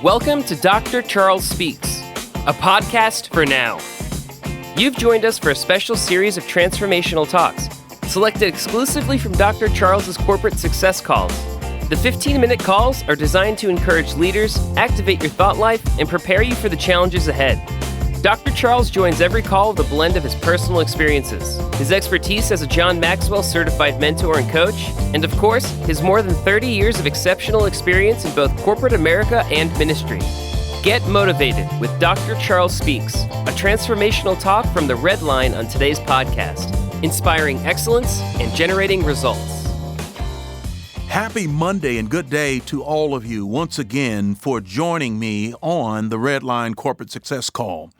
Welcome to Dr. Charles Speaks, a podcast for now. You've joined us for a special series of transformational talks, selected exclusively from Dr. Charles's corporate success calls. The 15-minute calls are designed to encourage leaders, activate your thought life, and prepare you for the challenges ahead. Dr. Charles joins every call with a blend of his personal experiences, his expertise as a John Maxwell certified mentor and coach, and of course, his more than 30 years of exceptional experience in both corporate America and ministry. Get motivated with Dr. Charles Speaks, a transformational talk from the Red Line on today's podcast, inspiring excellence and generating results. Happy Monday and good day to all of you once again for joining me on the Red Line Corporate Success Call.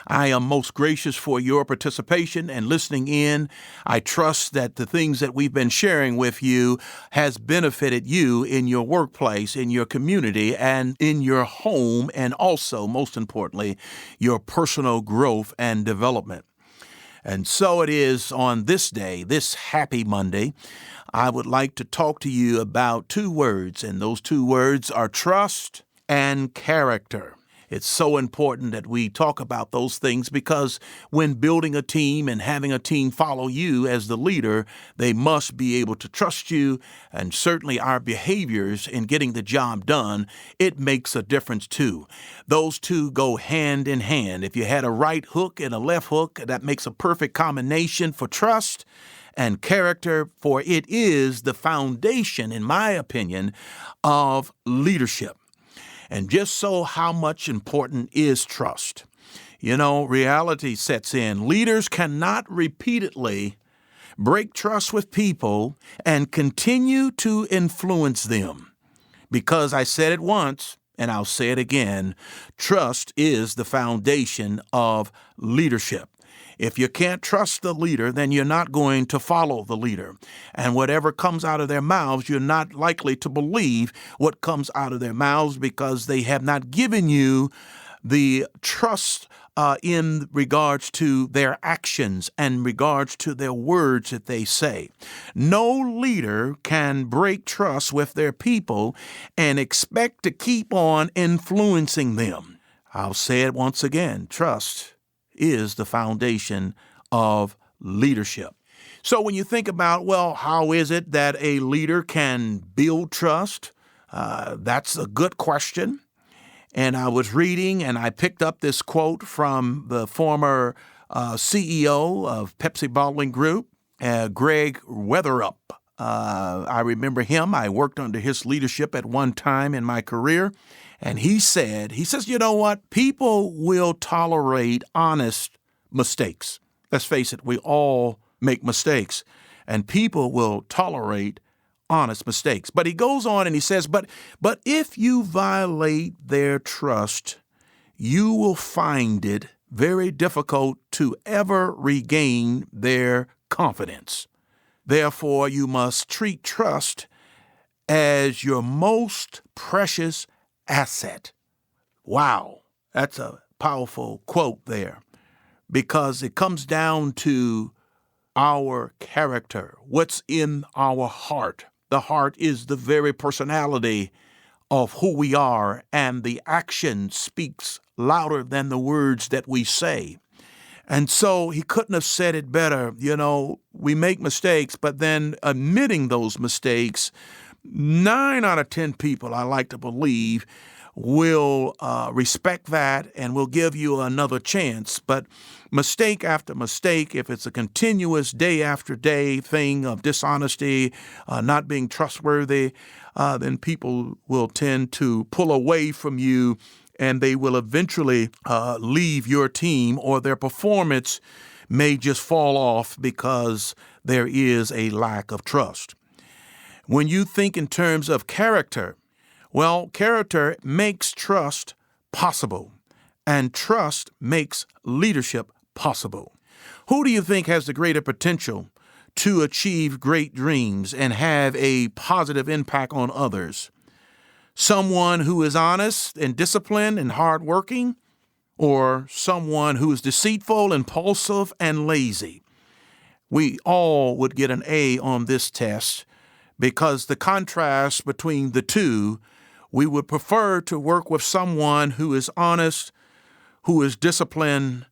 I am most gracious for your participation and listening in. I trust that the things that we've been sharing with you has benefited you in your workplace, in your community, and in your home, and also, most importantly, your personal growth and development. And so it is on this day, this happy Monday, I would like to talk to you about two words, and those two words are trust and character. It's so important that we talk about those things because when building a team and having a team follow you as the leader, they must be able to trust you, and certainly our behaviors in getting the job done, it makes a difference too. Those two go hand in hand. If you had a right hook and a left hook, that makes a perfect combination for trust and character, for it is the foundation, in my opinion, of leadership. And just so how much important is trust? You know, reality sets in. Leaders cannot repeatedly break trust with people and continue to influence them. Because I said it once, and I'll say it again, trust is the foundation of leadership. If you can't trust the leader, then you're not going to follow the leader. And whatever comes out of their mouths, you're not likely to believe what comes out of their mouths because they have not given you the trust in regards to their actions and regards to their words that they say. No leader can break trust with their people and expect to keep on influencing them. I'll say it once again, trust is the foundation of leadership. So when you think about, well, how is it that a leader can build trust? That's a good question. And I was reading and I picked up this quote from the former CEO of Pepsi Bottling Group, Greg Weatherup. I remember him. I worked under his leadership at one time in my career. And he says, you know what? People will tolerate honest mistakes. Let's face it, we all make mistakes, and people will tolerate honest mistakes. But he goes on and he says, but if you violate their trust, you will find it very difficult to ever regain their confidence. Therefore, you must treat trust as your most precious asset. Wow, that's a powerful quote there because it comes down to our character, what's in our heart. The heart is the very personality of who we are, and the action speaks louder than the words that we say. And so he couldn't have said it better. You know, we make mistakes, but then admitting those mistakes, 9 out of 10 people, I like to believe, will respect that and will give you another chance. But mistake after mistake, if it's a continuous day after day thing of dishonesty, not being trustworthy, then people will tend to pull away from you and they will eventually leave your team, or their performance may just fall off because there is a lack of trust. When you think in terms of character, well, character makes trust possible, and trust makes leadership possible. Who do you think has the greater potential to achieve great dreams and have a positive impact on others? Someone who is honest and disciplined and hardworking, or someone who is deceitful, impulsive, and lazy? We all would get an A on this test because the contrast between the two We would prefer to work with someone who is honest, who is disciplined,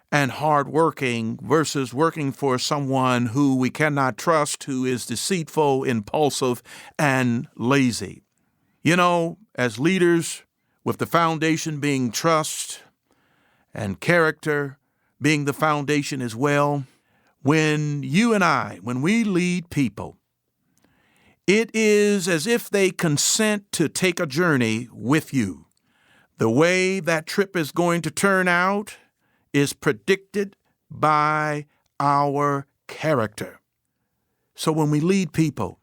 and hardworking versus working for someone who we cannot trust, who is deceitful, impulsive, and lazy. As leaders, with the foundation being trust and character being the foundation as well, when we lead people, it is as if they consent to take a journey with you. The way that trip is going to turn out is predicted by our character. So when we lead people,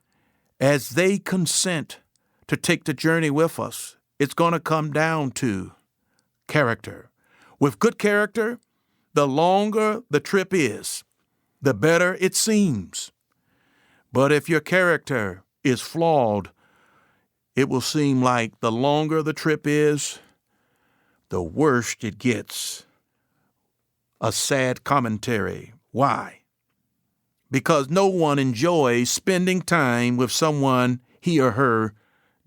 as they consent to take the journey with us, it's going to come down to character. With good character, the longer the trip is, the better it seems. But if your character is flawed, it will seem like the longer the trip is, the worse it gets. A sad commentary. Why? Because no one enjoys spending time with someone he or her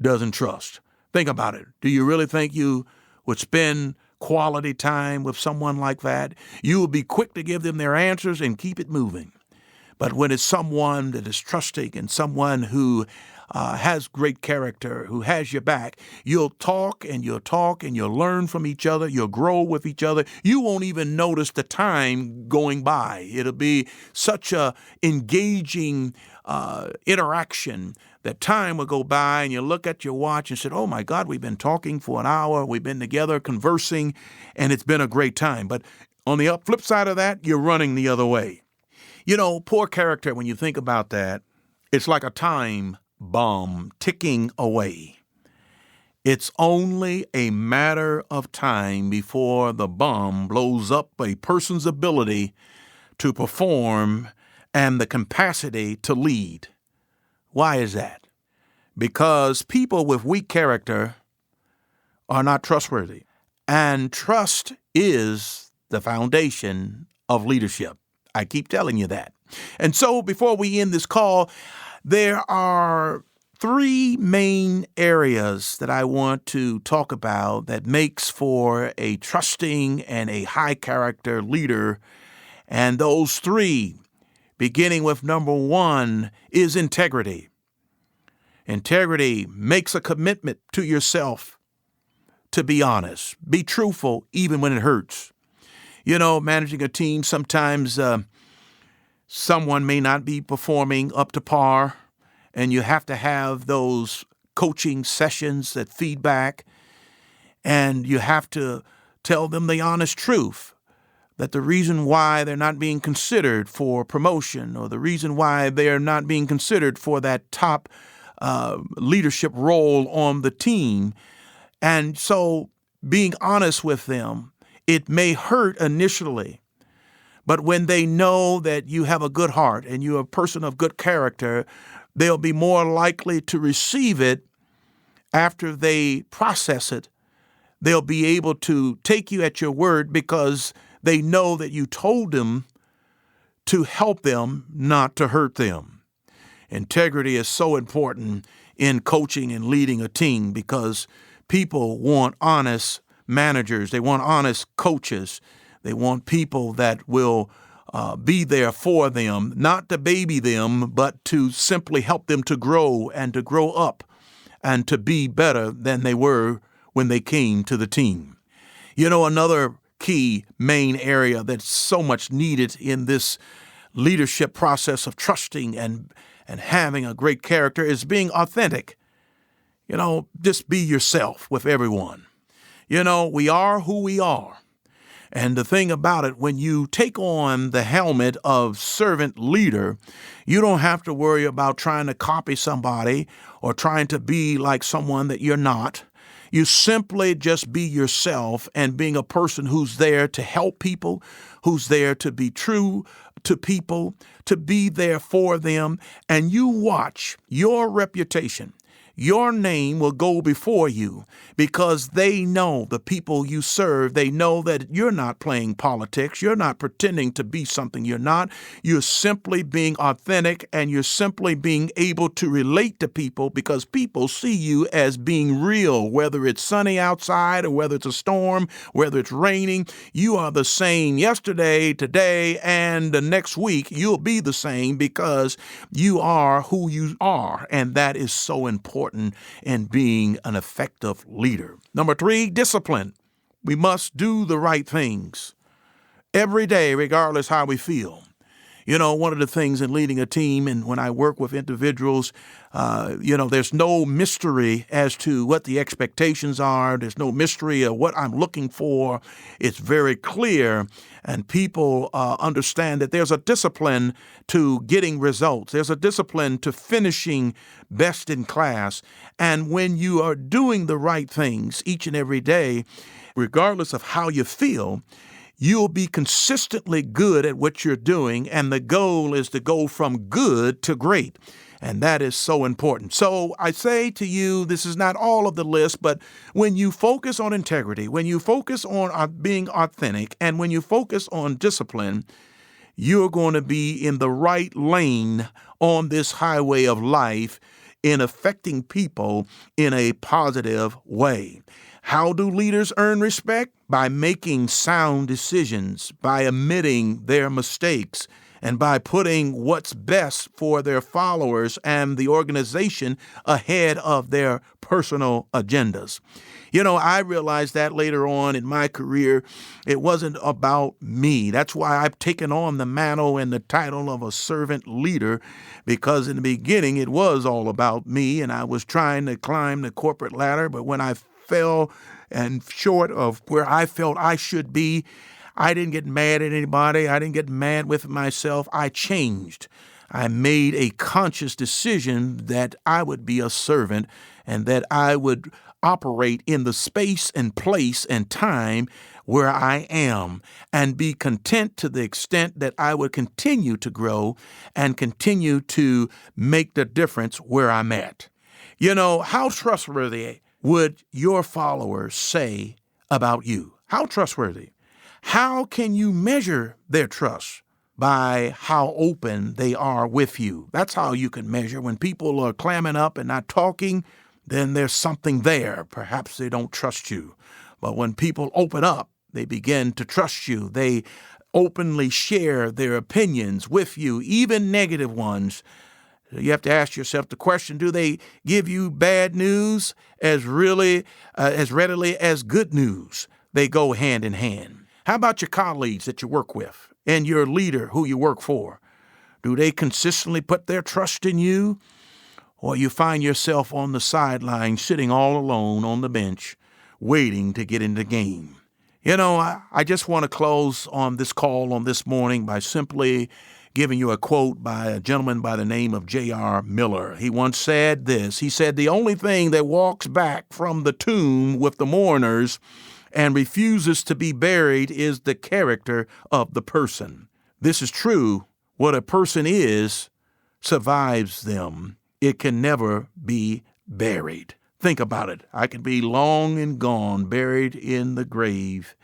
doesn't trust. Think about it. Do you really think you would spend quality time with someone like that? You will be quick to give them their answers and keep it moving. But when it's someone that is trusting and someone who has great character, who has your back, you'll talk and you'll learn from each other. You'll grow with each other. You won't even notice the time going by. It'll be such a engaging interaction that time will go by and you look at your watch and say, oh my God, we've been talking for an hour. We've been together conversing and it's been a great time. But on the flip side of that, you're running the other way. Poor character, when you think about that, it's like a time bomb ticking away. It's only a matter of time before the bomb blows up a person's ability to perform and the capacity to lead. Why is that? Because people with weak character are not trustworthy. And trust is the foundation of leadership. I keep telling you that. And so before we end this call, there are three main areas that I want to talk about that makes for a trusting and a high character leader. And those three, beginning with number one, is integrity. Integrity makes a commitment to yourself to be honest, be truthful, even when it hurts. Managing a team, sometimes someone may not be performing up to par, and you have to have those coaching sessions, that feedback, and you have to tell them the honest truth, that the reason why they're not being considered for promotion or the reason why they're not being considered for that top leadership role on the team. And so being honest with them, it may hurt initially, but when they know that you have a good heart and you're a person of good character, they'll be more likely to receive it after they process it. They'll be able to take you at your word because they know that you told them to help them, not to hurt them. Integrity is so important in coaching and leading a team because people want honest managers. They want honest coaches. They want people that will be there for them, not to baby them, but to simply help them to grow and to grow up and to be better than they were when they came to the team. Another key main area that's so much needed in this leadership process of trusting and having a great character is being authentic. Just be yourself with everyone. We are who we are. And the thing about it, when you take on the helmet of servant leader, you don't have to worry about trying to copy somebody or trying to be like someone that you're not. You simply just be yourself and being a person who's there to help people, who's there to be true to people, to be there for them. And you watch your reputation, your name will go before you because they know the people you serve. They know that you're not playing politics. You're not pretending to be something you're not. You're simply being authentic, and you're simply being able to relate to people because people see you as being real, whether it's sunny outside or whether it's a storm, whether it's raining. You are the same yesterday, today, and the next week. You'll be the same because you are who you are, and that is so important in being an effective leader. Number 3, discipline. We must do the right things every day, regardless how we feel. You know, one of the things in leading a team and when I work with individuals, there's no mystery as to what the expectations are. There's no mystery of what I'm looking for. It's very clear, and people understand that there's a discipline to getting results. There's a discipline to finishing best in class. And when you are doing the right things each and every day, regardless of how you feel, you'll be consistently good at what you're doing, and the goal is to go from good to great. And that is so important. So I say to you, this is not all of the list, but when you focus on integrity, when you focus on being authentic, and when you focus on discipline, you're going to be in the right lane on this highway of life in affecting people in a positive way. How do leaders earn respect? By making sound decisions, by admitting their mistakes, and by putting what's best for their followers and the organization ahead of their personal agendas. You know, I realized that later on in my career, it wasn't about me. That's why I've taken on the mantle and the title of a servant leader, because in the beginning, it was all about me, and I was trying to climb the corporate ladder, but when I fell and short of where I felt I should be, I didn't get mad at anybody. I didn't get mad with myself. I changed. I made a conscious decision that I would be a servant and that I would operate in the space and place and time where I am and be content to the extent that I would continue to grow and continue to make the difference where I'm at. You know, how trustworthy would your followers say about you? How trustworthy? How can you measure their trust? By how open they are with you. That's how you can measure. When people are clamming up and not talking, then there's something there. Perhaps they don't trust you. But when people open up, they begin to trust you. They openly share their opinions with you, even negative ones. You have to ask yourself the question, do they give you bad news as readily as good news? They go hand in hand. How about your colleagues that you work with and your leader who you work for? Do they consistently put their trust in you? Or you find yourself on the sideline sitting all alone on the bench waiting to get in the game? You know, I just want to close on this call on this morning by simply giving you a quote by a gentleman by the name of J.R. Miller. He once said this. He said, "The only thing that walks back from the tomb with the mourners and refuses to be buried is the character of the person." This is true. What a person is survives them. It can never be buried. Think about it. I can be long and gone, buried in the grave,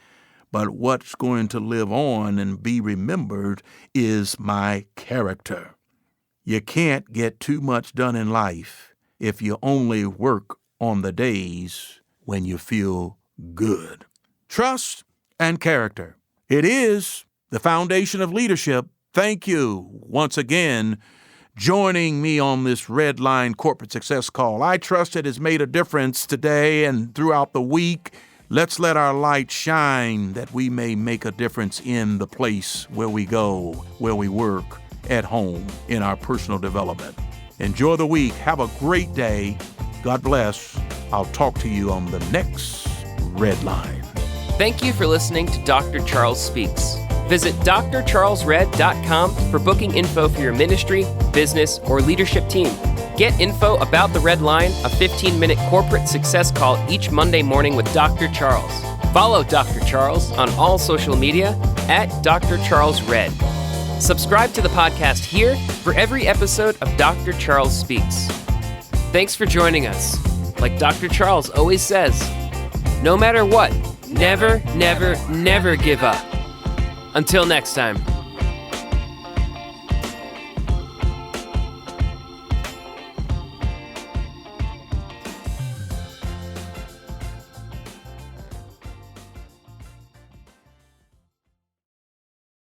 but what's going to live on and be remembered is my character. You can't get too much done in life if you only work on the days when you feel good. Trust and character. It is the foundation of leadership. Thank you once again joining me on this Red Line Corporate Success Call. I trust it has made a difference today and throughout the week. Let's let our light shine that we may make a difference in the place where we go, where we work, at home, in our personal development. Enjoy the week. Have a great day. God bless. I'll talk to you on the next Red Line. Thank you for listening to Dr. Charles Speaks. Visit drcharlesred.com for booking info for your ministry, business, or leadership team. Get info about the Red Line, a 15-minute corporate success call each Monday morning with Dr. Charles. Follow Dr. Charles on all social media at Dr. Charles Red. Subscribe to the podcast here for every episode of Dr. Charles Speaks. Thanks for joining us. Like Dr. Charles always says, no matter what, never, never, never give up. Until next time.